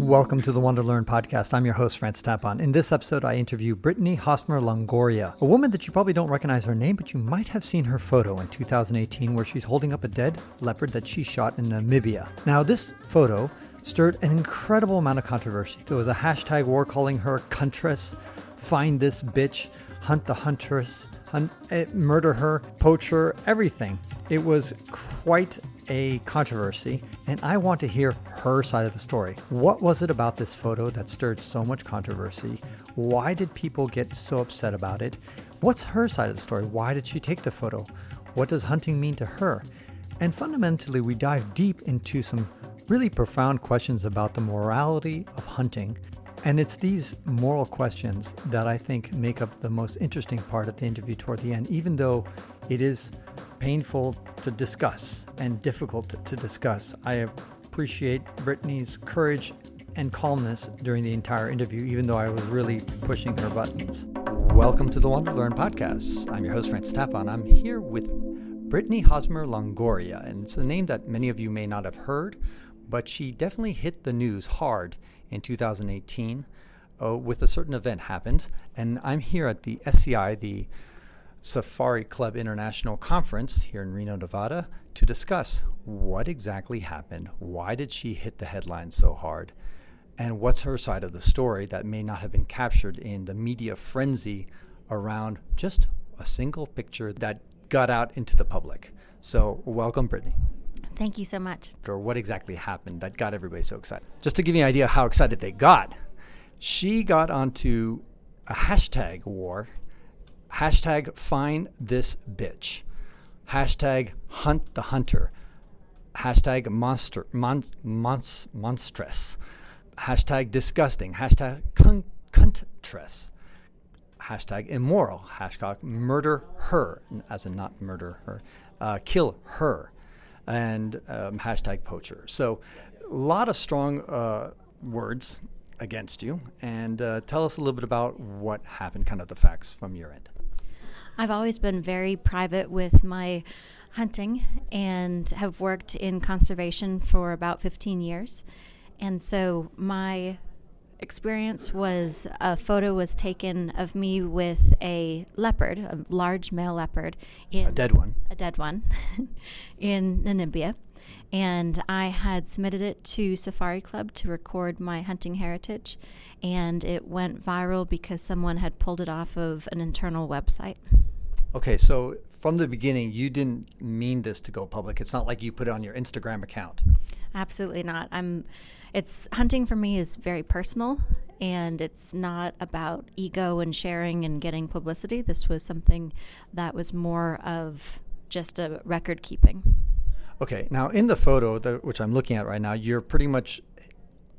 Welcome to the WanderLearn podcast. I'm your host, Tapon. In this episode, I interview Brittany Longoria, a woman that you probably don't recognize her name, but you might have seen her photo in 2018 where she's holding up a dead leopard that she shot in Namibia. Now, this photo stirred an incredible amount of controversy. There was a hashtag war calling her Cuntress, find this bitch, hunt the huntress, murder her, poacher, everything. It was quite a controversy, and I want to hear her side of the story. What was it about this photo that stirred so much controversy? Why did people get so upset about it? What's her side of the story? Why did she take the photo? What does hunting mean to her? And fundamentally, we dive deep into some really profound questions about the morality of hunting. And it's these moral questions that I think make up the most interesting part of the interview toward the end, even though it is painful to discuss and difficult to discuss. I appreciate Brittany's courage and calmness during the entire interview, even though I was really pushing her buttons. Welcome to the WanderLearn podcast. I'm your host, Tapon. I'm here with Brittany Longoria, and it's a name that many of you may not have heard, but she definitely hit the news hard in 2018 with a certain event happened. And I'm here at the SCI, the Safari Club International Conference here in Reno, Nevada, to discuss what exactly happened, why did she hit the headlines so hard, and what's her side of the story that may not have been captured in the media frenzy around just a single picture that got out into the public. So welcome, Brittany. Thank you so much. Or what exactly happened that got everybody so excited? Just to give you an idea how excited they got, she got onto a hashtag war, hashtag find this bitch, hashtag hunt the hunter, hashtag monstrous, hashtag disgusting, hashtag cuntress, hashtag immoral, hashtag murder her, as in not murder her, kill her, and hashtag poacher. So a lot of strong words against you. And tell us a little bit about what happened, kind of the facts from your end. I've always been very private with my hunting and have worked in conservation for about 15 years. And so my experience was a photo was taken of me with a leopard, a large male leopard. A dead one, in Namibia. And I had submitted it to Safari Club to record my hunting heritage. And it went viral because someone had pulled it off of an internal website. Okay, so from the beginning, you didn't mean this to go public. It's not like you put it on your Instagram account. Absolutely not. It's hunting for me is very personal, and it's not about ego and sharing and getting publicity. This was something that was more of just a record keeping. Okay, now in the photo, which I'm looking at right now, you're pretty much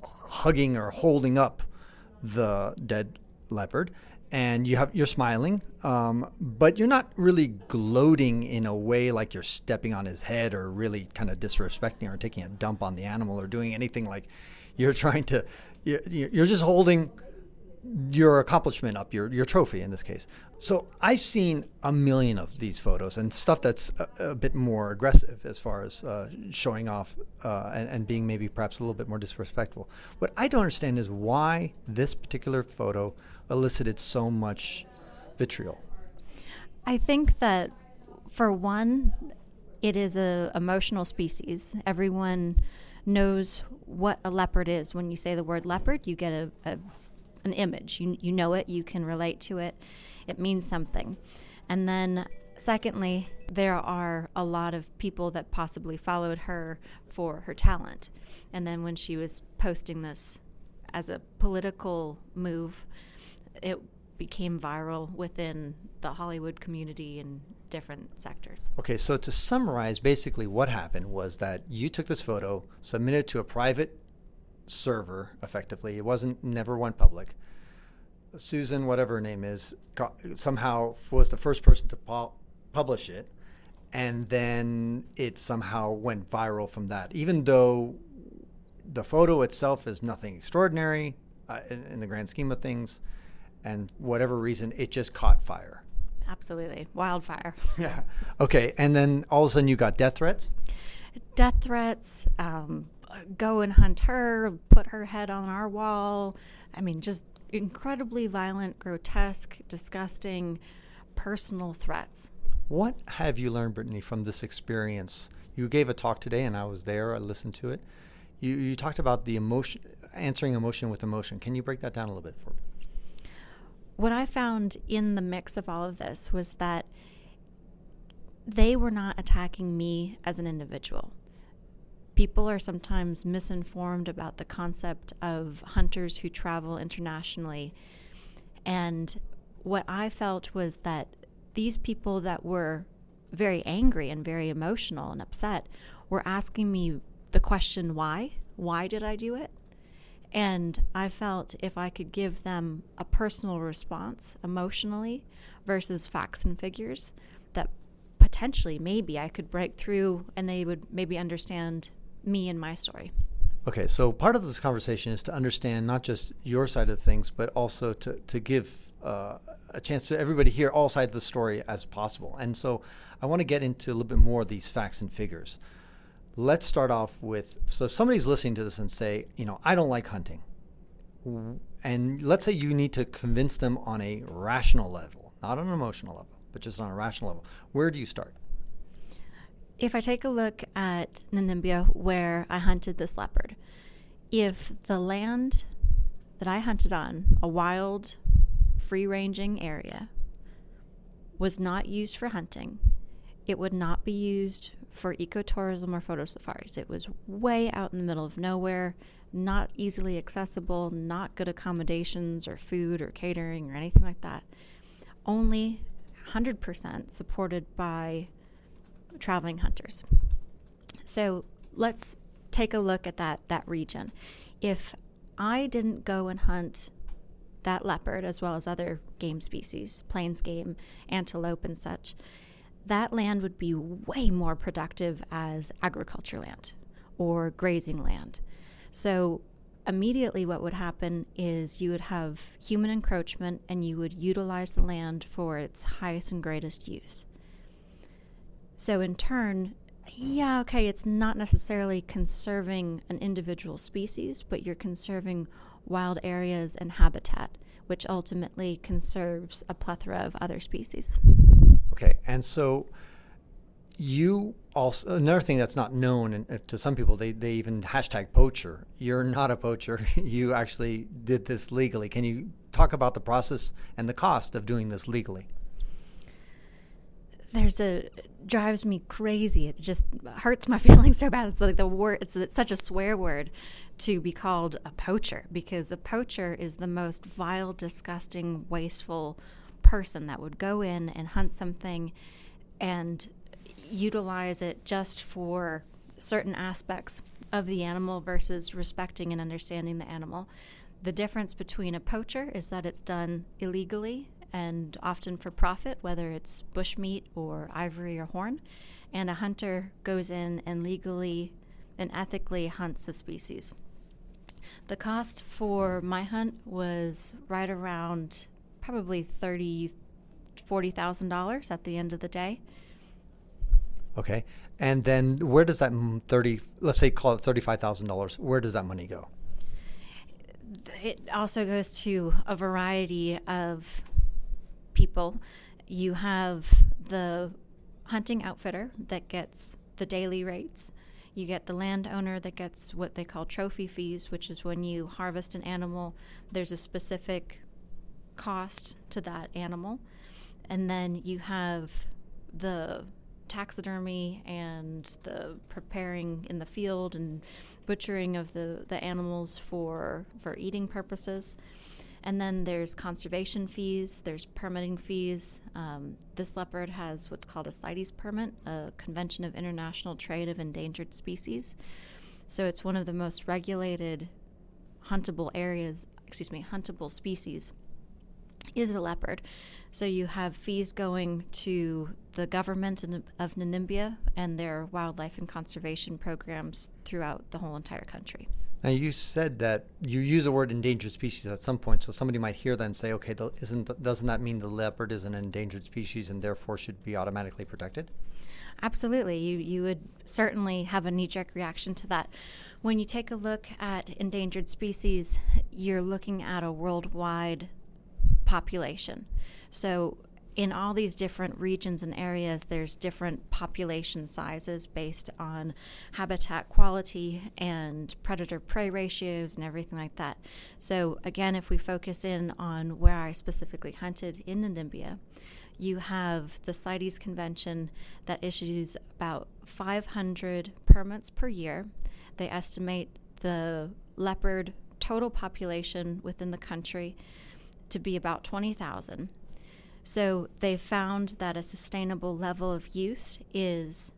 hugging or holding up the dead leopard, and you're smiling, but you're not really gloating in a way like you're stepping on his head or really kind of disrespecting or taking a dump on the animal or doing anything like you're trying to. You're just holding your accomplishment up, your trophy in this case. So I've seen a million of these photos and stuff that's a bit more aggressive as far as showing off and being maybe perhaps a little bit more disrespectful. What I don't understand is why this particular photo elicited so much vitriol. I think that, for one, it is an emotional species. Everyone knows what a leopard is. When you say the word leopard, you get an image. You know it. You can relate to it. It means something. And then, secondly, there are a lot of people that possibly followed her for her talent. And then when she was posting this as a political move, it became viral within the Hollywood community and different sectors. Okay, so to summarize, basically what happened was that you took this photo, submitted it to a private server, effectively. It never went public. Susan, whatever her name is, somehow was the first person to publish it, and then it somehow went viral from that, even though the photo itself is nothing extraordinary in the grand scheme of things, and whatever reason, it just caught fire. Absolutely. Wildfire. Yeah. Okay. And then all of a sudden you got death threats? Death threats, go and hunt her, put her head on our wall. I mean, just incredibly violent, grotesque, disgusting, personal threats. What have you learned, Brittany, from this experience? You gave a talk today, and I was there. I listened to it. You talked about the emotion, answering emotion with emotion. Can you break that down a little bit for me? What I found in the mix of all of this was that they were not attacking me as an individual. People are sometimes misinformed about the concept of hunters who travel internationally. And what I felt was that these people that were very angry and very emotional and upset were asking me the question, why? Why did I do it? And I felt if I could give them a personal response emotionally versus facts and figures, that potentially maybe I could break through and they would maybe understand me and my story. Okay, so part of this conversation is to understand not just your side of things, but also to give a chance to everybody hear all sides of the story as possible. And so I want to get into a little bit more of these facts and figures. Let's start off with, so somebody's listening to this and say, I don't like hunting. And let's say you need to convince them on a rational level, not on an emotional level, but just on a rational level. Where do you start? If I take a look at Namibia, where I hunted this leopard, if the land that I hunted on, a wild, free-ranging area, was not used for hunting, it would not be used for ecotourism or photo safaris. It was way out in the middle of nowhere, not easily accessible, not good accommodations or food or catering or anything like that. Only 100% supported by traveling hunters. So let's take a look at that region. If I didn't go and hunt that leopard as well as other game species, plains game, antelope and such, that land would be way more productive as agriculture land or grazing land. So immediately what would happen is you would have human encroachment and you would utilize the land for its highest and greatest use. So in turn, it's not necessarily conserving an individual species, but you're conserving wild areas and habitat, which ultimately conserves a plethora of other species. Okay, and so you also, another thing that's not known, and to some people, they even hashtag poacher. You're not a poacher. You actually did this legally. Can you talk about the process and the cost of doing this legally? Drives me crazy. It just hurts my feelings so bad. It's like the word, it's such a swear word to be called a poacher, because a poacher is the most vile, disgusting, wasteful person that would go in and hunt something and utilize it just for certain aspects of the animal versus respecting and understanding the animal. The difference between a poacher is that it's done illegally and often for profit, whether it's bushmeat or ivory or horn, and a hunter goes in and legally and ethically hunts the species. The cost for my hunt was right around probably $40,000 at the end of the day. Okay, and then where does that let's say call it $35,000, where does that money go? It also goes to a variety of people. You have the hunting outfitter that gets the daily rates. You get the landowner that gets what they call trophy fees, which is when you harvest an animal, there's a specific cost to that animal. And then you have the taxidermy and the preparing in the field and butchering of the animals for eating purposes. And then there's conservation fees, there's permitting fees. This leopard has what's called a CITES permit, a Convention of International Trade of Endangered Species. So it's one of the most regulated huntable species is a leopard. So you have fees going to the government of Namibia and their wildlife and conservation programs throughout the whole entire country. Now, you said that you use the word endangered species at some point, so somebody might hear that and say, okay, doesn't that mean the leopard is an endangered species and therefore should be automatically protected? Absolutely. You would certainly have a knee-jerk reaction to that. When you take a look at endangered species, you're looking at a worldwide population. So in all these different regions and areas, there's different population sizes based on habitat quality and predator-prey ratios and everything like that. So again, if we focus in on where I specifically hunted in Namibia, you have the CITES Convention that issues about 500 permits per year. They estimate the leopard total population within the country to be about 20,000. So they found that a sustainable level of use is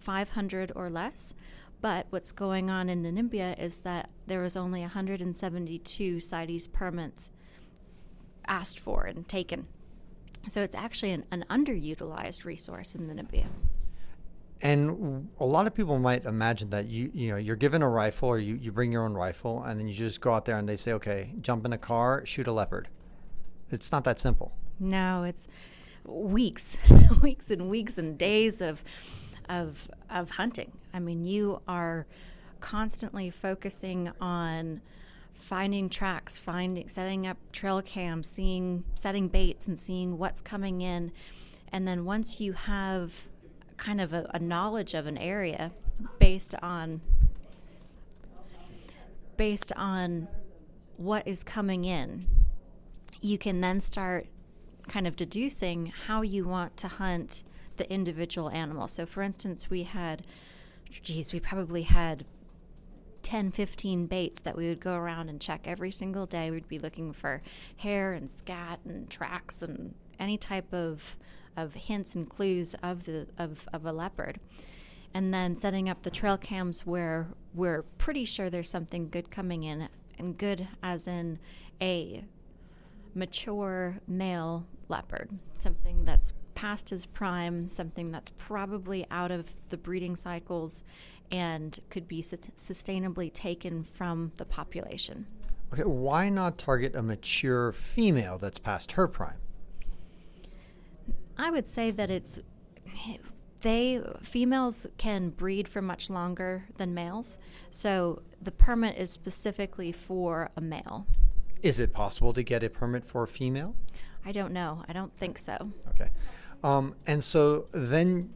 500 or less. But what's going on in Namibia is that there was only 172 CITES permits asked for and taken. So it's actually an underutilized resource in Namibia. And a lot of people might imagine that you're given a rifle, or you bring your own rifle, and then you just go out there and they say, okay, jump in a car, shoot a leopard. It's not that simple. No, it's weeks, weeks and weeks and days of hunting. I mean, you are constantly focusing on finding tracks, setting up trail cams, setting baits and seeing what's coming in. And then once you have kind of a knowledge of an area based on what is coming in, you can then start kind of deducing how you want to hunt the individual animal. So for instance, we probably had 10, 15 baits that we would go around and check every single day. We'd be looking for hair and scat and tracks and any type of hints and clues of a leopard. And then setting up the trail cams where we're pretty sure there's something good coming in, and good as in a mature male leopard, something that's past his prime, something that's probably out of the breeding cycles and could be sustainably taken from the population. Okay, why not target a mature female that's past her prime? I would say that females can breed for much longer than males, so the permit is specifically for a male. Is it possible to get a permit for a female? I don't know. I don't think so. Okay. And so then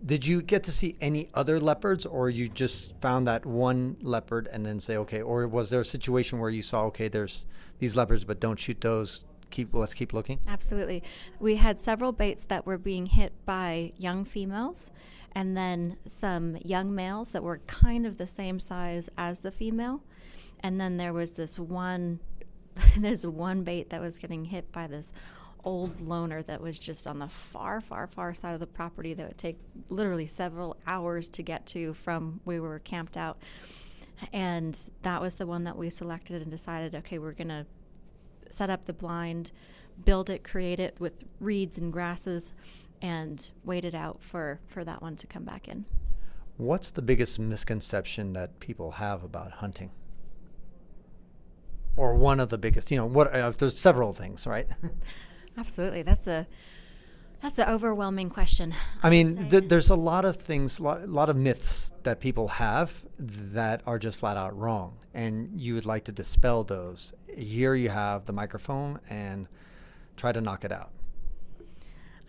did you get to see any other leopards, or you just found that one leopard and then say, okay, or was there a situation where you saw, okay, there's these leopards, but don't shoot those, let's keep looking? Absolutely. We had several baits that were being hit by young females, and then some young males that were kind of the same size as the female. And then there was there's one bait that was getting hit by this old loner that was just on the far, far, far side of the property that would take literally several hours to get to from where we were camped out. And that was the one that we selected and decided, okay, we're going to set up the blind, build it, create it with reeds and grasses, and wait it out for that one to come back in. What's the biggest misconception that people have about hunting? Or one of the biggest, there's several things, right? Absolutely. That's an overwhelming question. I mean, there's a lot of things, a lot of myths that people have that are just flat out wrong, and you would like to dispel those. Here you have the microphone and try to knock it out.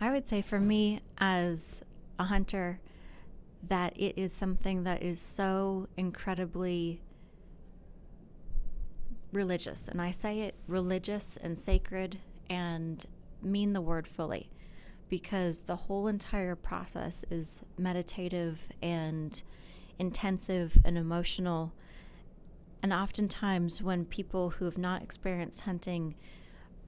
I would say for me as a hunter that it is something that is so incredibly religious, and I say it religious and sacred and mean the word fully, because the whole entire process is meditative and intensive and emotional. And oftentimes when people who have not experienced hunting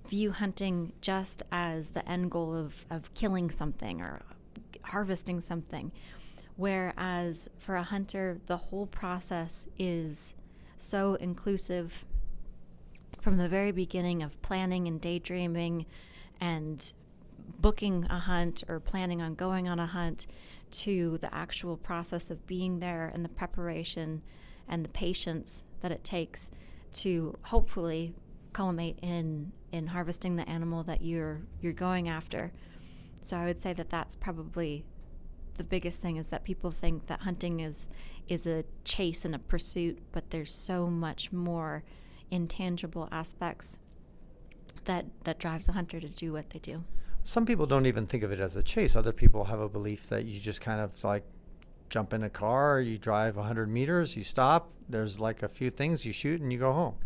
view hunting just as the end goal of killing something or harvesting something, whereas for a hunter the whole process is so inclusive from the very beginning of planning and daydreaming and booking a hunt or planning on going on a hunt to the actual process of being there and the preparation and the patience that it takes to hopefully culminate in harvesting the animal that you're going after. So I would say that that's probably the biggest thing is that people think that hunting is a chase and a pursuit, but there's so much more intangible aspects that drives the hunter to do what they do. Some people don't even think of it as a chase. Other people have a belief that you just kind of like jump in a car, you drive 100 meters, you stop, there's like a few things, you shoot, and you go home.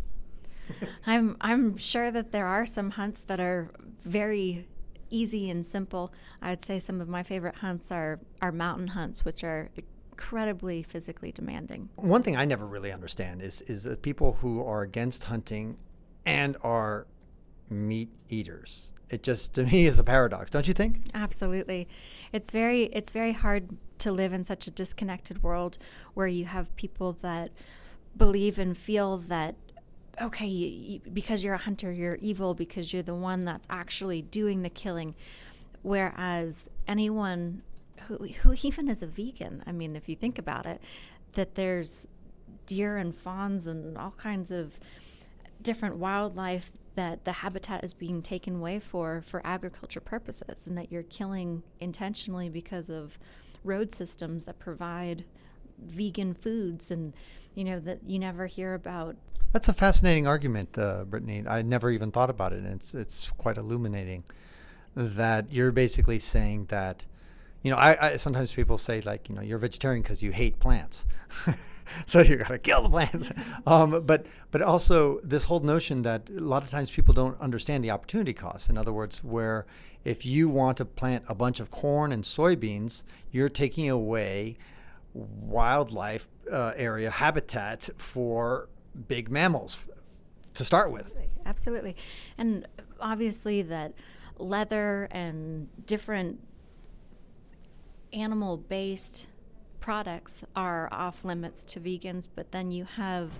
I'm sure that there are some hunts that are very easy and simple. I'd say some of my favorite hunts are mountain hunts, which are incredibly physically demanding. One thing I never really understand is people who are against hunting and are meat eaters. It just, to me, is a paradox, don't you think? Absolutely. It's very hard to live in such a disconnected world where you have people that believe and feel that, okay, because you're a hunter, you're evil because you're the one that's actually doing the killing. Whereas anyone who even is a vegan, I mean, if you think about it, that there's deer and fawns and all kinds of different wildlife that the habitat is being taken away for agriculture purposes, and that you're killing intentionally because of road systems that provide vegan foods, and that you never hear about. That's a fascinating argument, Brittany. I never even thought about it, and it's quite illuminating that you're basically saying that, I sometimes people say, like, you're a vegetarian because you hate plants. So you got to kill the plants. But also this whole notion that a lot of times people don't understand the opportunity cost. In other words, where if you want to plant a bunch of corn and soybeans, you're taking away wildlife area habitat for big mammals to start with. Absolutely. And obviously that leather and different animal-based products are off limits to vegans, but then you have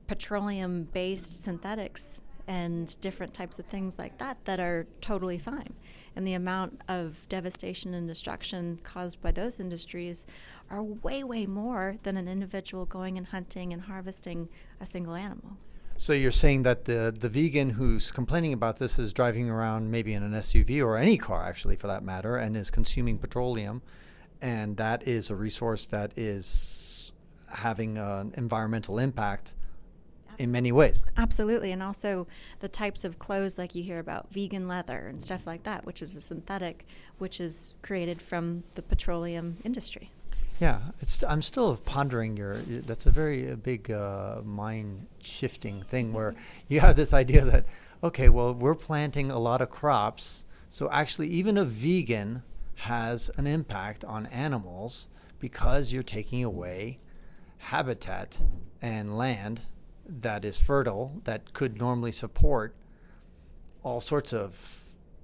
petroleum-based synthetics and different types of things like that are totally fine. And the amount of devastation and destruction caused by those industries are way, way more than an individual going and hunting and harvesting a single animal. So you're saying that the vegan who's complaining about this is driving around maybe in an SUV or any car, actually, for that matter, and is consuming petroleum, and that is a resource that is having an environmental impact in many ways. Absolutely. And also the types of clothes, like you hear about vegan leather and stuff like that, which is a synthetic, which is created from the petroleum industry. Yeah, I'm still pondering that's a very big mind-shifting thing where you have this idea that, okay, well, we're planting a lot of crops, so actually even a vegan has an impact on animals because you're taking away habitat and land that is fertile, that could normally support all sorts of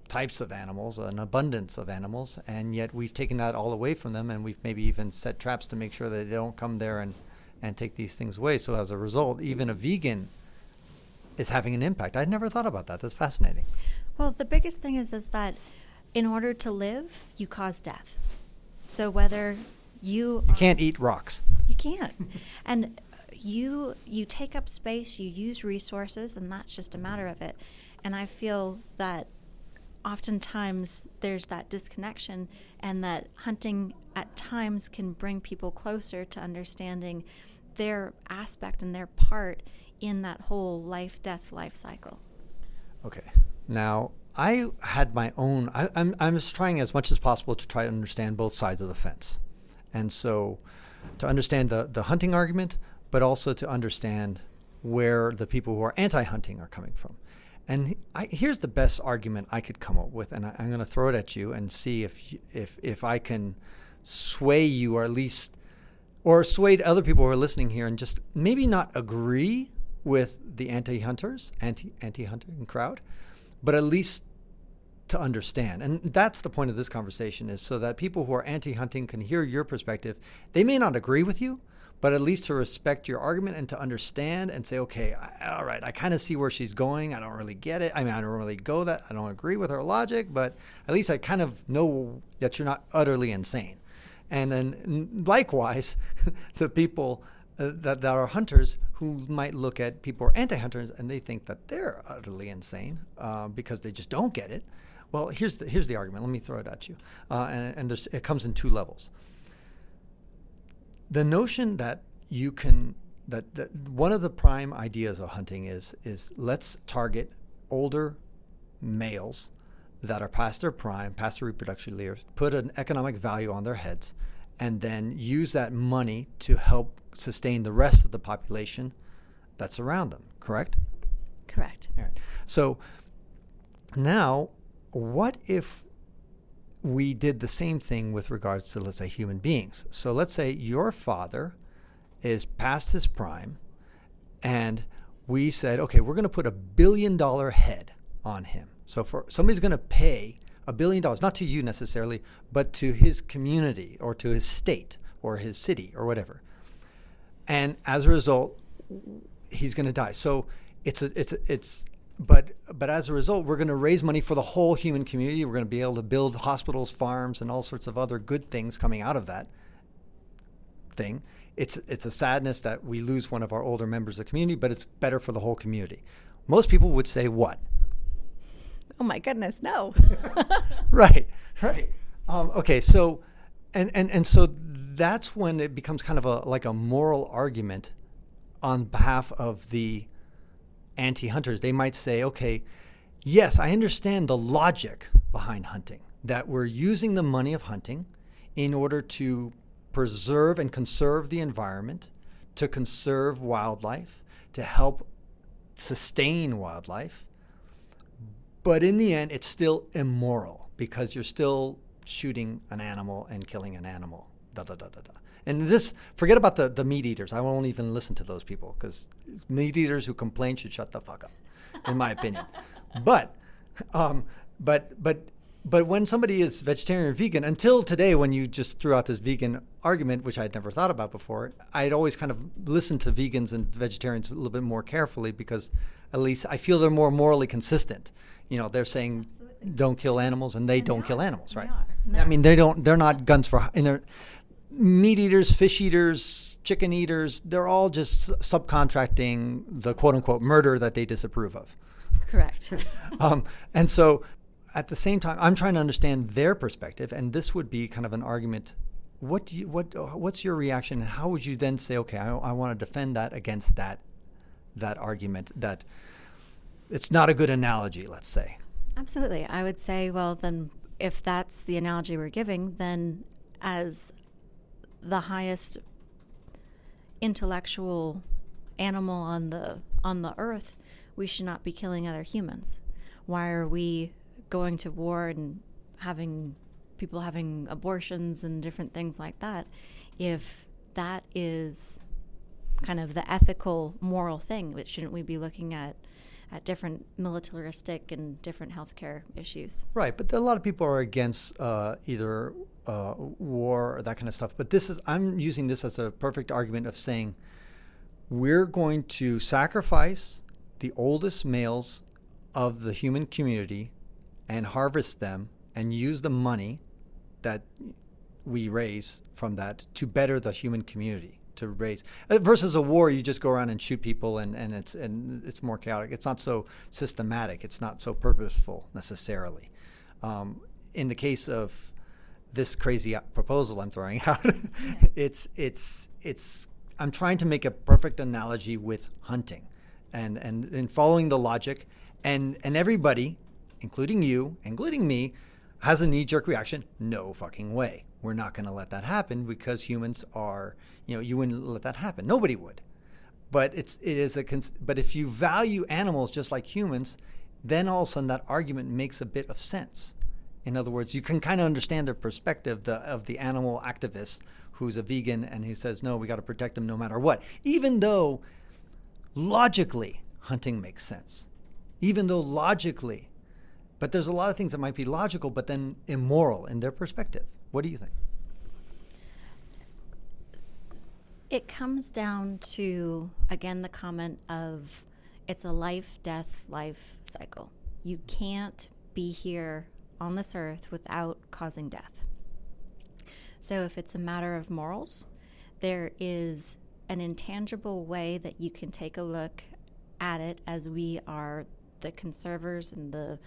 types of animals, an abundance of animals, and yet we've taken that all away from them, and we've maybe even set traps to make sure that they don't come there and take these things away. So as a result, even a vegan is having an impact. I'd never thought about that. That's fascinating. Well, the biggest thing is that in order to live, you cause death. So whether you can't eat rocks. You can't. And you take up space, you use resources, and that's just a matter of it. And I feel that oftentimes there's that disconnection, and that hunting at times can bring people closer to understanding their aspect and their part in that whole life-death life cycle. Okay. Now, I had my own, I'm just trying as much as possible to try to understand both sides of the fence. And so to understand the hunting argument, but also to understand where the people who are anti-hunting are coming from. And here's the best argument I could come up with, and I'm going to throw it at you and see if I can sway you, or at least, or sway other people who are listening here, and just maybe not agree with the anti-hunting crowd, but at least to understand. And that's the point of this conversation, is so that people who are anti-hunting can hear your perspective. They may not agree with you, but at least to respect your argument and to understand and say, okay, all right, I kind of see where she's going. I don't really get it. I mean, I don't really go that. I don't agree with her logic, but at least I kind of know that you're not utterly insane. And then likewise, the people that are hunters who might look at people who are anti-hunters and they think that they're utterly insane because they just don't get it. Well, here's the argument. Let me throw it at you. And it comes in two levels. The notion that you can, that one of the prime ideas of hunting is let's target older males that are past their prime, past their reproduction years, put an economic value on their heads, and then use that money to help sustain the rest of the population that's around them, correct? Correct. All right. So now, what if we did the same thing with regards to, let's say, human beings? So let's say your father is past his prime, and we said, okay, we're going to put $1 billion head on him. So for somebody's going to pay $1 billion, not to you necessarily, but to his community or to his state or his city or whatever. And as a result, he's going to die. So but as a result, we're going to raise money for the whole human community. We're going to be able to build hospitals, farms, and all sorts of other good things coming out of that thing. It's a sadness that we lose one of our older members of the community, but it's better for the whole community. Most people would say what? Oh my goodness, no. Right. Okay, so and so that's when it becomes kind of like a moral argument on behalf of the anti-hunters. They might say, okay, yes, I understand the logic behind hunting, that we're using the money of hunting in order to preserve and conserve the environment, to conserve wildlife, to help sustain wildlife. But in the end, it's still immoral because you're still shooting an animal and killing an animal. And this, forget about the meat eaters. I won't even listen to those people because meat eaters who complain should shut the fuck up, in my opinion. But when somebody is vegetarian or vegan, until today when you just threw out this vegan argument, which I'd never thought about before, I'd always kind of listened to vegans and vegetarians a little bit more carefully because at least I feel they're more morally consistent. You know, they're saying Absolutely. Don't kill animals, and they don't kill animals, right? I mean, they're not guns for, meat eaters, fish eaters, chicken eaters, they're all just subcontracting the quote unquote murder that they disapprove of. Correct. And so at the same time, I'm trying to understand their perspective, and this would be kind of an argument. What's your reaction, and how would you then say, okay, I want to defend that against that argument that it's not a good analogy, let's say? Absolutely. I would say, well, then if that's the analogy we're giving, then as the highest intellectual animal on the earth, we should not be killing other humans. Why are we going to war and having people having abortions and different things like that if that is kind of the ethical, moral thing? But shouldn't we be looking at different militaristic and different healthcare issues? Right, but a lot of people are against either war or that kind of stuff. But I'm using this as a perfect argument of saying we're going to sacrifice the oldest males of the human community and harvest them and use the money that we raise from that to better the human community, to raise versus a war. You just go around and shoot people and it's more chaotic. It's not so systematic. It's not so purposeful necessarily. In the case of this crazy proposal I'm throwing out, it's I'm trying to make a perfect analogy with hunting and following the logic, and everybody, including you, including me, has a knee-jerk reaction. No fucking way. We're not going to let that happen because humans are, you wouldn't let that happen. Nobody would. But but if you value animals just like humans, then all of a sudden that argument makes a bit of sense. In other words, you can kind of understand the perspective of the animal activist who's a vegan and who says, no, we got to protect them no matter what. Even though logically hunting makes sense. Even though logically, but there's a lot of things that might be logical but then immoral in their perspective. What do you think? It comes down to, again, the comment of it's a life, death, life cycle. You can't be here on this earth without causing death. So if it's a matter of morals, there is an intangible way that you can take a look at it as we are the conservers and the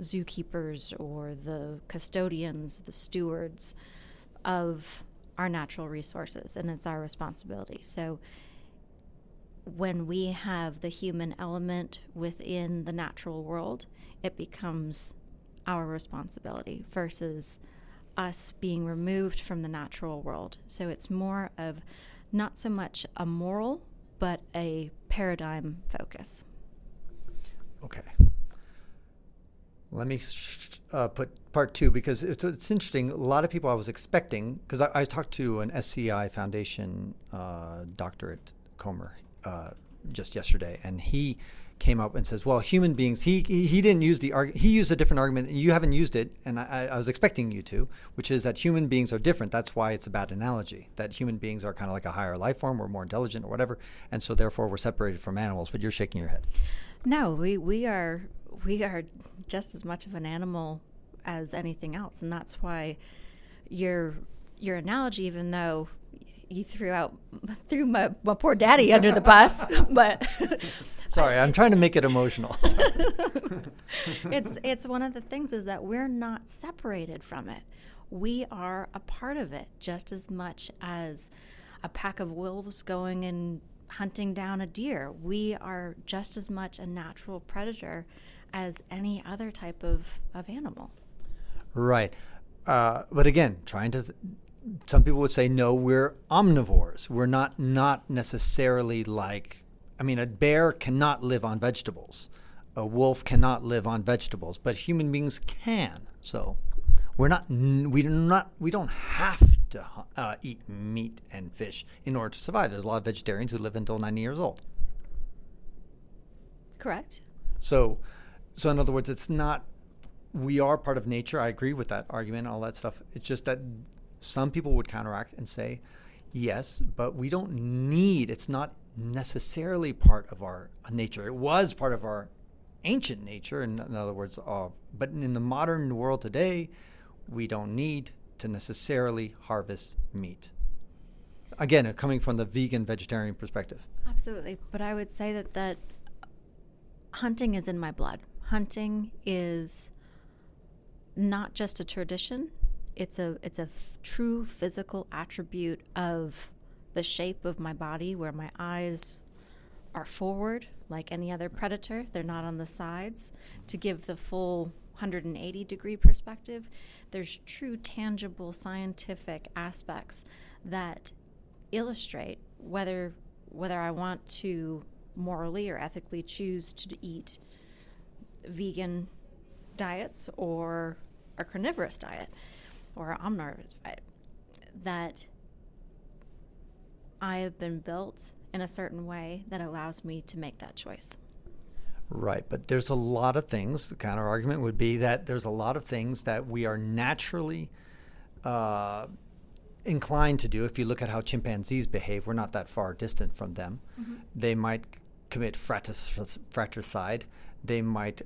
zookeepers or the custodians, the stewards of our natural resources, and it's our responsibility. So when we have the human element within the natural world, it becomes our responsibility versus us being removed from the natural world. So it's more of not so much a moral, but a paradigm focus. Okay. Let me put part two, because it's interesting. A lot of people I was expecting, because I talked to an SCI Foundation doctorate Comer just yesterday, and he came up and says, well, human beings, he didn't use the argument, he used a different argument, and you haven't used it, and I was expecting you to, which is that human beings are different. That's why it's a bad analogy, that human beings are kind of like a higher life form, we're more intelligent or whatever, and so therefore we're separated from animals, but you're shaking your head. No, we are just as much of an animal as anything else, and that's why your analogy, even though you threw my poor daddy under the bus, but sorry, I'm trying to make it emotional. It's one of the things is that we're not separated from it. We are a part of it just as much as a pack of wolves going and hunting down a deer. We are just as much a natural predator as any other type of animal. Right. But again, some people would say, no, we're omnivores. We're not necessarily like, a bear cannot live on vegetables. A wolf cannot live on vegetables, but human beings can. So we don't have to eat meat and fish in order to survive. There's a lot of vegetarians who live until 90 years old. Correct. So in other words, it's not, we are part of nature. I agree with that argument, all that stuff. It's just that some people would counteract and say, yes, but we don't need, it's not necessarily part of our nature. It was part of our ancient nature, in other words, but in the modern world today, we don't need to necessarily harvest meat. Again, coming from the vegan, vegetarian perspective. Absolutely. But I would say that hunting is in my blood. Hunting is not just a tradition. It's a true physical attribute of the shape of my body, where my eyes are forward like any other predator. They're not on the sides. To give the full 180-degree perspective, there's true tangible scientific aspects that illustrate whether I want to morally or ethically choose to eat vegan diets or a carnivorous diet or an omnivorous diet, that I have been built in a certain way that allows me to make that choice. Right, but there's a lot of things, the counter argument would be that there's a lot of things that we are naturally inclined to do. If you look at how chimpanzees behave, we're not that far distant from them. Mm-hmm. They might commit fratricide, they might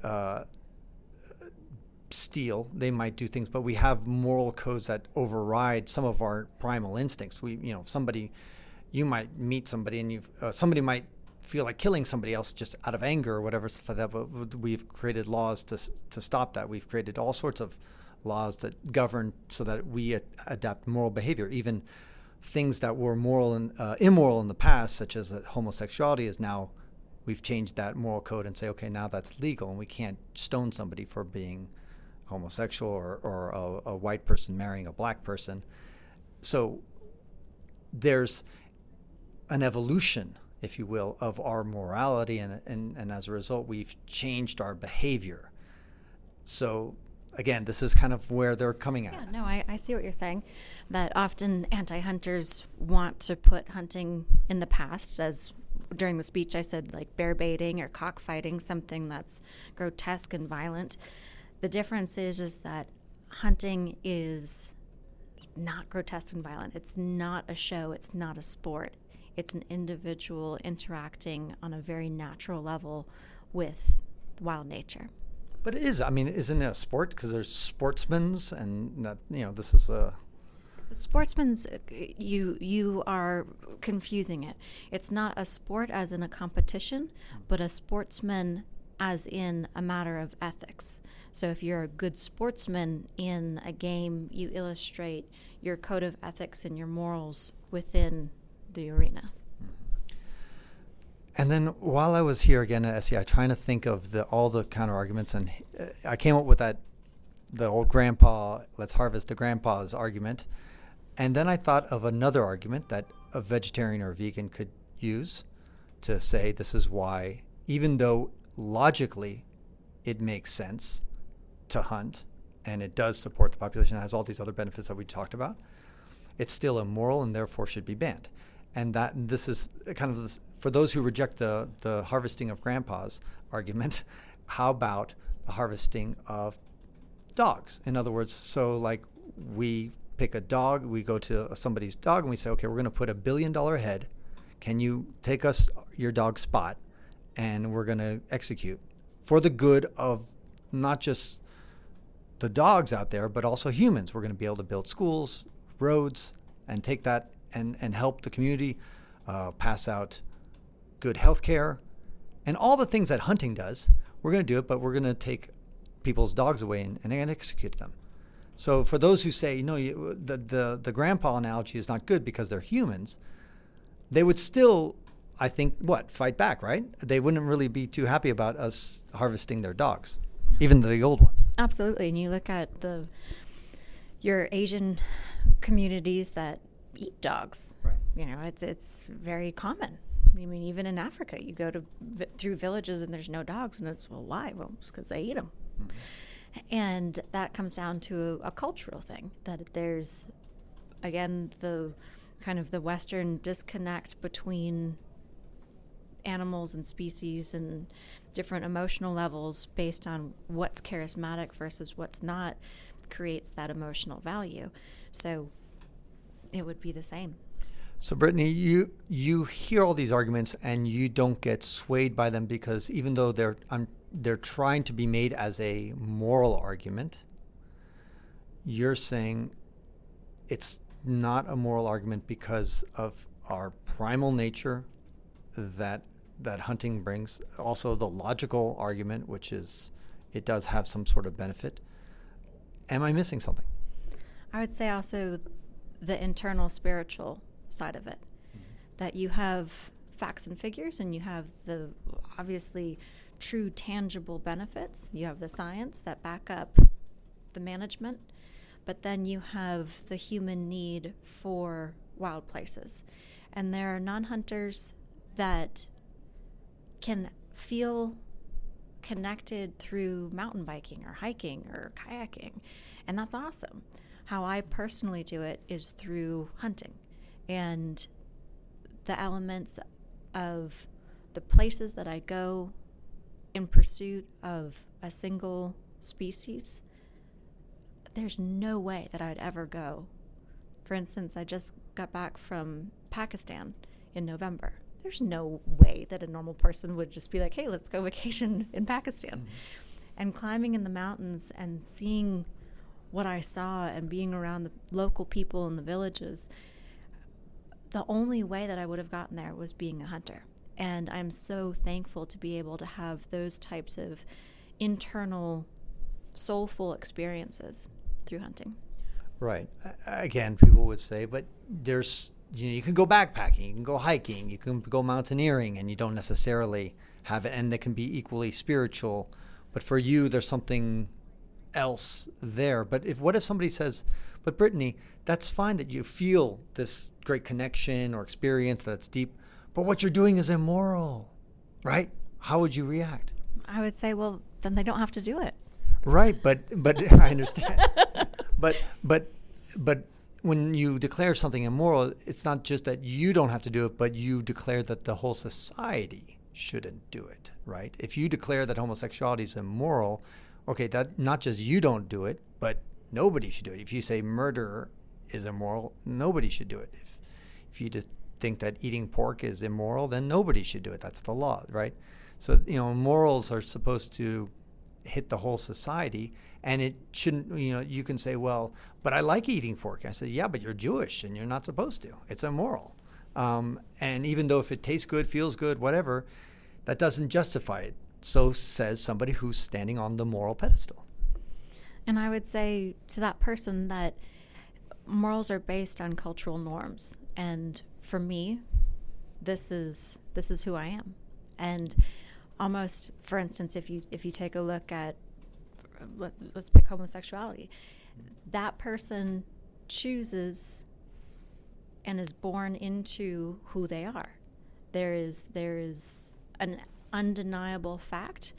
steal, they might do things, but we have moral codes that override some of our primal instincts. You might meet somebody and somebody might feel like killing somebody else just out of anger or whatever, stuff like that, but we've created laws to stop that. We've created all sorts of laws that govern so that we adapt moral behavior. Even things that were moral and immoral in the past, such as homosexuality, is now we've changed that moral code and say, okay, now that's legal, and we can't stone somebody for being homosexual or a white person marrying a black person. So there's an evolution, if you will, of our morality, and as a result, we've changed our behavior. So again, this is kind of where they're coming at. Yeah, no, I see what you're saying, that often anti-hunters want to put hunting in the past, as during the speech I said, like bear baiting or cockfighting, something that's grotesque and violent. The difference is that hunting is not grotesque and violent. It's not a show. It's not a sport. It's an individual interacting on a very natural level with wild nature. But it is. Isn't it a sport? Because there's sportsmen's, and this is a... Sportsmen's, you are confusing it. It's not a sport as in a competition, but a sportsman as in a matter of ethics. So if you're a good sportsman in a game, you illustrate your code of ethics and your morals within the arena. And then while I was here again at SEI, trying to think of all the counter arguments, and I came up with the old grandpa, let's harvest the grandpa's argument. And then I thought of another argument that a vegetarian or a vegan could use to say this is why, even though logically it makes sense to hunt and it does support the population, it has all these other benefits that we talked about, it's still immoral and therefore should be banned. And this is kind of this, for those who reject the harvesting of grandpas argument, how about the harvesting of dogs? In other words, so like we pick a dog, we go to somebody's dog and we say, okay, we're going to put $1 billion head. Can you take us your dog Spot? And we're going to execute for the good of not just the dogs out there, but also humans. We're going to be able to build schools, roads, and take that and help the community, pass out good health care, and all the things that hunting does. We're going to do it, but we're going to take people's dogs away and execute them. So for those who say, the grandpa analogy is not good because they're humans, they would still, I think, fight back, right? They wouldn't really be too happy about us harvesting their dogs, even the old ones. Absolutely. And you look at your Asian communities that eat dogs. Right. It's very common. I mean, even in Africa, you go through villages and there's no dogs, and it's, well, why? Well, it's because they eat them. Mm-hmm. And that comes down to a cultural thing, that there's, again, the kind of the Western disconnect between animals and species and different emotional levels based on what's charismatic versus what's not creates that emotional value. So it would be the same. So Brittany, you hear all these arguments and you don't get swayed by them because even though they're trying to be made as a moral argument, you're saying it's not a moral argument because of our primal nature that hunting brings. Also the logical argument, which is it does have some sort of benefit. Am I missing something? I would say also the internal spiritual side of it, that you have facts and figures and you have the obviously true tangible benefits. You have the science that back up the management, but then you have the human need for wild places. And there are non-hunters that can feel connected through mountain biking or hiking or kayaking, and that's awesome. How I personally do it is through hunting. And the elements of the places that I go in pursuit of a single species, there's no way that I'd ever go. For instance, I just got back from Pakistan in November. There's no way that a normal person would just be like, hey, let's go vacation in Pakistan. Mm-hmm. And climbing in the mountains and seeing what I saw and being around the local people in the villages, the only way that I would have gotten there was being a hunter. And I'm so thankful to be able to have those types of internal, soulful experiences through hunting. Right. Again, people would say, but there's, you can go backpacking, you can go hiking, you can go mountaineering, and you don't necessarily have it, and they can be equally spiritual. But for you, there's something else there. But what if somebody says, but Brittany, that's fine that you feel this great connection or experience that's deep, but what you're doing is immoral, right? How would you react? I would say, well, then they don't have to do it. Right, but I understand. but when you declare something immoral, it's not just that you don't have to do it, but you declare that the whole society shouldn't do it, right? If you declare that homosexuality is immoral, okay, that not just you don't do it, but nobody should do it. If you say murder is immoral, nobody should do it. If you just think that eating pork is immoral, then nobody should do it. That's the law, right? So, morals are supposed to hit the whole society, and it shouldn't, you can say, well, but I like eating pork. I said, yeah, but you're Jewish and you're not supposed to. It's immoral. And even though if it tastes good, feels good, whatever, that doesn't justify it. So says somebody who's standing on the moral pedestal. And I would say to that person that morals are based on cultural norms. And for me, this is who I am. And almost, for instance, if you take a look at, let's pick homosexuality, that person chooses and is born into who they are. There is an undeniable fact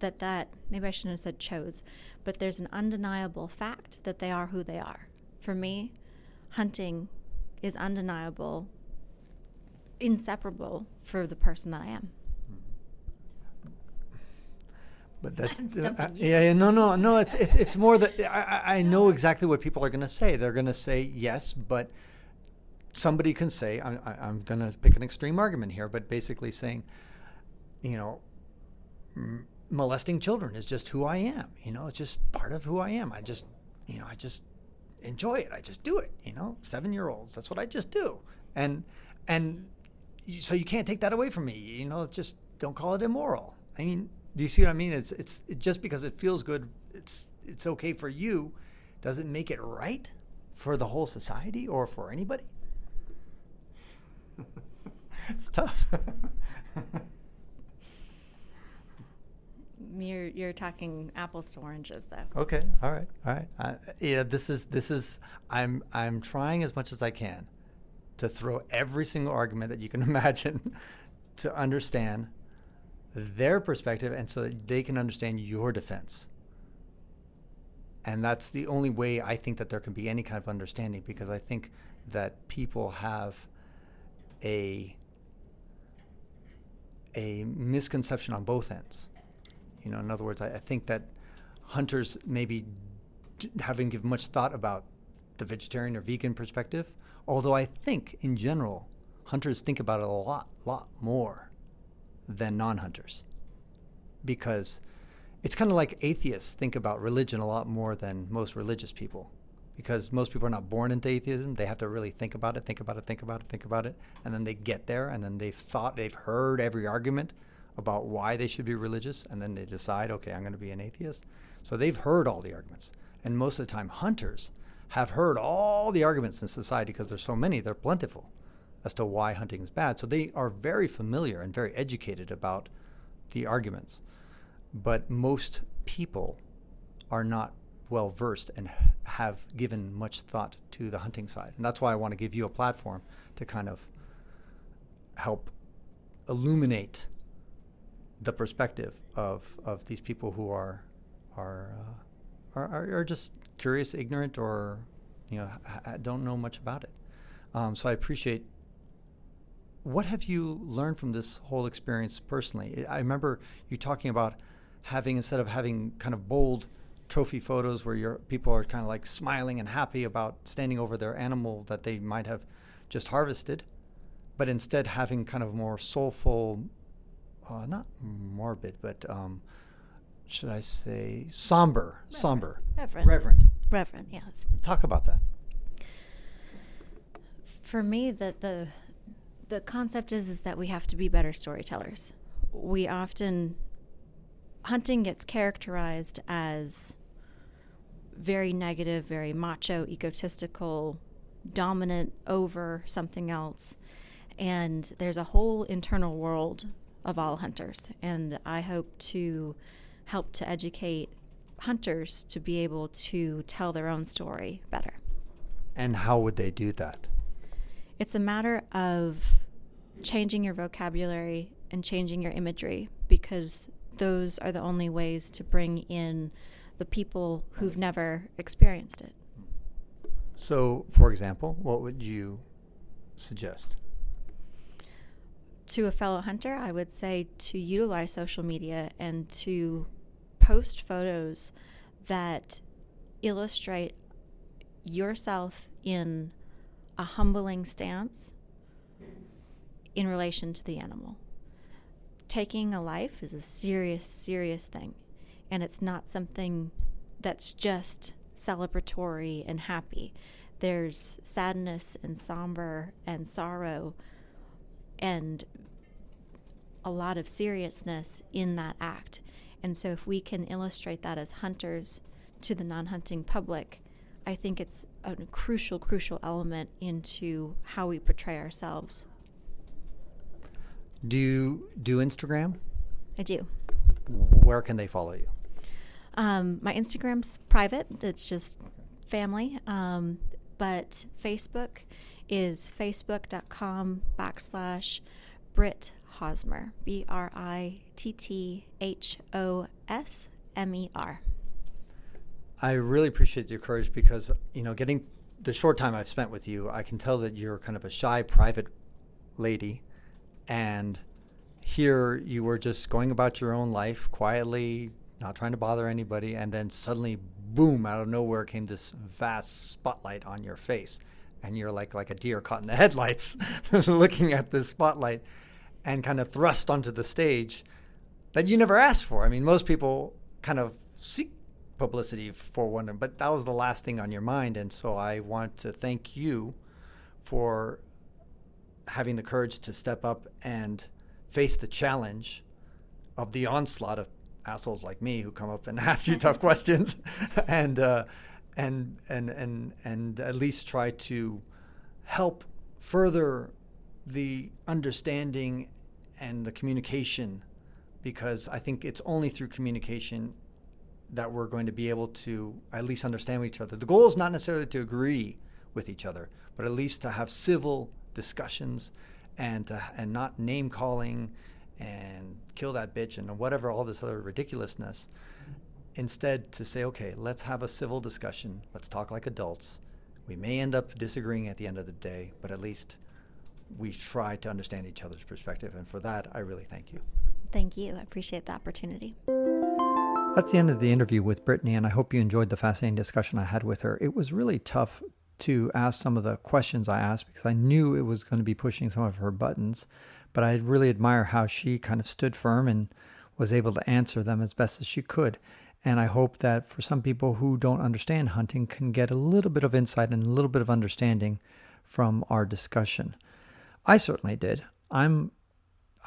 that maybe I shouldn't have said chose, but there's an undeniable fact that they are who they are. For me, hunting is undeniable, inseparable for the person that I am. But that, no. It's more that I know exactly what people are going to say. They're going to say yes, but somebody can say, I'm going to pick an extreme argument here, but basically saying, molesting children is just who I am. It's just part of who I am. I just enjoy it. I just do it. 7-year-olds. That's what I just do. So you can't take that away from me. Just don't call it immoral. I mean, do you see what I mean? It's just because it feels good, it's okay for you, doesn't make it right for the whole society or for anybody. It's tough. You're talking apples to oranges, though. Okay. All right. This is. I'm trying as much as I can to throw every single argument that you can imagine to understand their perspective, and so that they can understand your defense. And that's the only way I think that there can be any kind of understanding, because I think that people have a misconception on both ends. In other words, I think that hunters maybe haven't given much thought about the vegetarian or vegan perspective, although I think in general hunters think about it a lot more than non-hunters, because it's kind of like atheists think about religion a lot more than most religious people, because most people are not born into atheism. They have to really think about it, and then they get there, and then they've heard every argument about why they should be religious, and then they decide, okay, I'm going to be an atheist. So they've heard all the arguments. And most of the time, hunters have heard all the arguments in society, because there's so many, they're plentiful, as to why hunting is bad. So they are very familiar and very educated about the arguments. But most people are not well versed and have given much thought to the hunting side. And that's why I want to give you a platform to kind of help illuminate the perspective of these people who are just curious, ignorant, or don't know much about it. So I appreciate. What have you learned from this whole experience personally? I remember you talking about instead of having kind of bold trophy photos where your people are kind of like smiling and happy about standing over their animal that they might have just harvested, but instead having kind of more soulful, not morbid, but should I say somber? Reverent, yes. Talk about that. For me, that the concept is that we have to be better storytellers. Hunting gets characterized as very negative, very macho, egotistical, dominant over something else. And there's a whole internal world of all hunters. And I hope to help to educate hunters to be able to tell their own story better. And how would they do that? It's a matter of changing your vocabulary and changing your imagery, because those are the only ways to bring in the people who've never experienced it. So, for example, what would you suggest? To a fellow hunter, I would say to utilize social media and to post photos that illustrate yourself in a humbling stance in relation to the animal. Taking a life is a serious, serious thing, and it's not something that's just celebratory and happy. There's sadness and somber and sorrow and a lot of seriousness in that act. And so if we can illustrate that as hunters to the non-hunting public, I think it's a crucial element into how we portray ourselves. Do you do Instagram? I do. Where can they follow you? My Instagram's private. It's just family. But Facebook is facebook.com/Britt Hosmer, BRITTHOSMER. I really appreciate your courage because, getting the short time I've spent with you, I can tell that you're kind of a shy, private lady. And here you were just going about your own life quietly, not trying to bother anybody. And then suddenly, boom, out of nowhere came this vast spotlight on your face. And you're like a deer caught in the headlights looking at this spotlight and kind of thrust onto the stage that you never asked for. I mean, most people kind of seek publicity for one, but that was the last thing on your mind. And so I want to thank you for having the courage to step up and face the challenge of the onslaught of assholes like me who come up and ask you tough questions and at least try to help further the understanding and the communication, because I think it's only through communication that we're going to be able to at least understand each other. The goal is not necessarily to agree with each other, but at least to have civil discussions and not name calling and kill that bitch and whatever, all this other ridiculousness. Instead, to say, okay, let's have a civil discussion. Let's talk like adults. We may end up disagreeing at the end of the day, but at least we try to understand each other's perspective. And for that, I really thank you. Thank you. I appreciate the opportunity. That's the end of the interview with Brittany, and I hope you enjoyed the fascinating discussion I had with her. It was really tough to ask some of the questions I asked because I knew it was going to be pushing some of her buttons, but I really admire how she kind of stood firm and was able to answer them as best as she could. And I hope that for some people who don't understand hunting can get a little bit of insight and a little bit of understanding from our discussion. I certainly did. I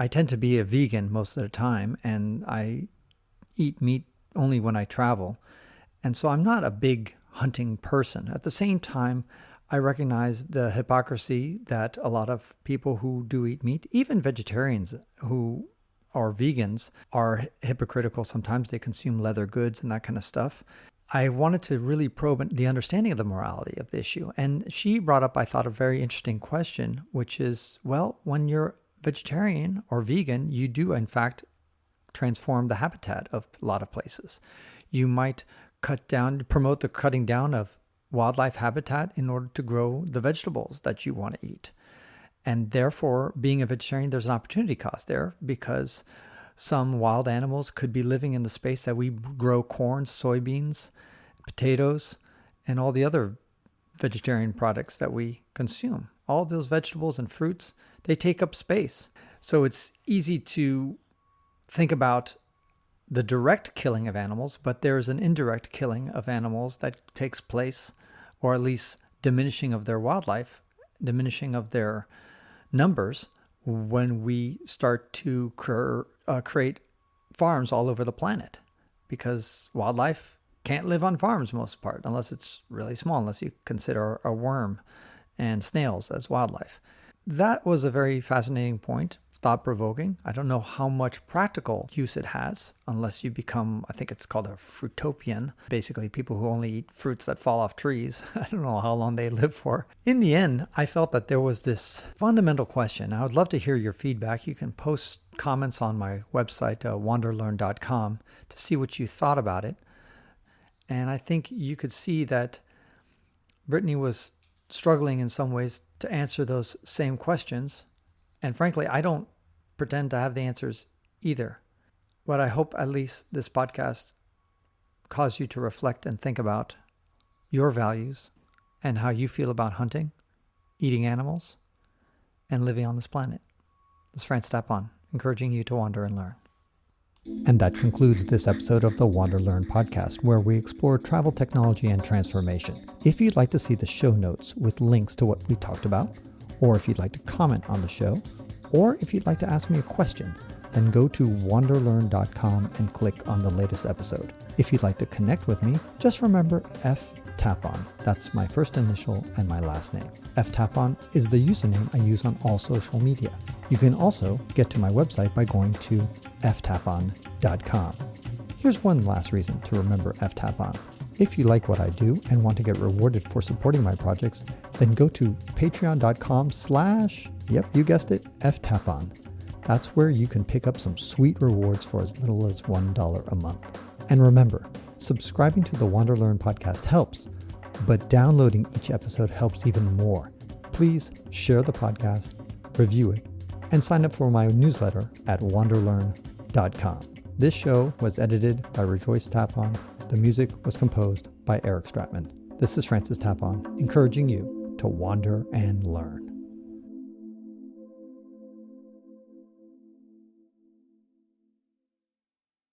tend to be a vegan most of the time, and I eat meat only when I travel. And so I'm not a big hunting person. At the same time, I recognize the hypocrisy that a lot of people who do eat meat, even vegetarians who are vegans, are hypocritical. Sometimes they consume leather goods and that kind of stuff. I wanted to really probe the understanding of the morality of the issue. And she brought up, I thought, a very interesting question, which is, well, when you're vegetarian or vegan, you do, in fact, transform the habitat of a lot of places. You might promote the cutting down of wildlife habitat in order to grow the vegetables that you want to eat. And therefore, being a vegetarian, there's an opportunity cost there because some wild animals could be living in the space that we grow corn, soybeans, potatoes, and all the other vegetarian products that we consume. All those vegetables and fruits, they take up space. So it's easy to think about the direct killing of animals, but there's an indirect killing of animals that takes place, or at least diminishing of their wildlife, diminishing of their numbers, when we start to create farms all over the planet. Because wildlife can't live on farms most part, unless it's really small, unless you consider a worm and snails as wildlife. That was a very fascinating point. Thought-provoking. I don't know how much practical use it has unless you become, I think it's called a fruitopian, basically people who only eat fruits that fall off trees. I don't know how long they live for. In the end, I felt that there was this fundamental question. I would love to hear your feedback. You can post comments on my website, WanderLearn.com, to see what you thought about it. And I think you could see that Brittany was struggling in some ways to answer those same questions. And frankly, I don't pretend to have the answers either. But I hope at least this podcast caused you to reflect and think about your values and how you feel about hunting, eating animals, and living on this planet. This is Francis Tapon, encouraging you to wander and learn. And that concludes this episode of the WanderLearn podcast, where we explore travel technology and transformation. If you'd like to see the show notes with links to what we talked about, or if you'd like to comment on the show, or if you'd like to ask me a question, then go to WanderLearn.com and click on the latest episode. If you'd like to connect with me, just remember Tapon. That's my first initial and my last name. Tapon is the username I use on all social media. You can also get to my website by going to ftapon.com. Here's one last reason to remember Tapon. If you like what I do and want to get rewarded for supporting my projects, then go to patreon.com/ yep, you guessed it, ftapon. That's where you can pick up some sweet rewards for as little as $1 a month. And remember, subscribing to the WanderLearn podcast helps, but downloading each episode helps even more. Please share the podcast, review it, and sign up for my newsletter at WanderLearn.com. This show was edited by Rejoice Tapon. The music was composed by Eric Stratman. This is Francis Tapon, encouraging you to wander and learn.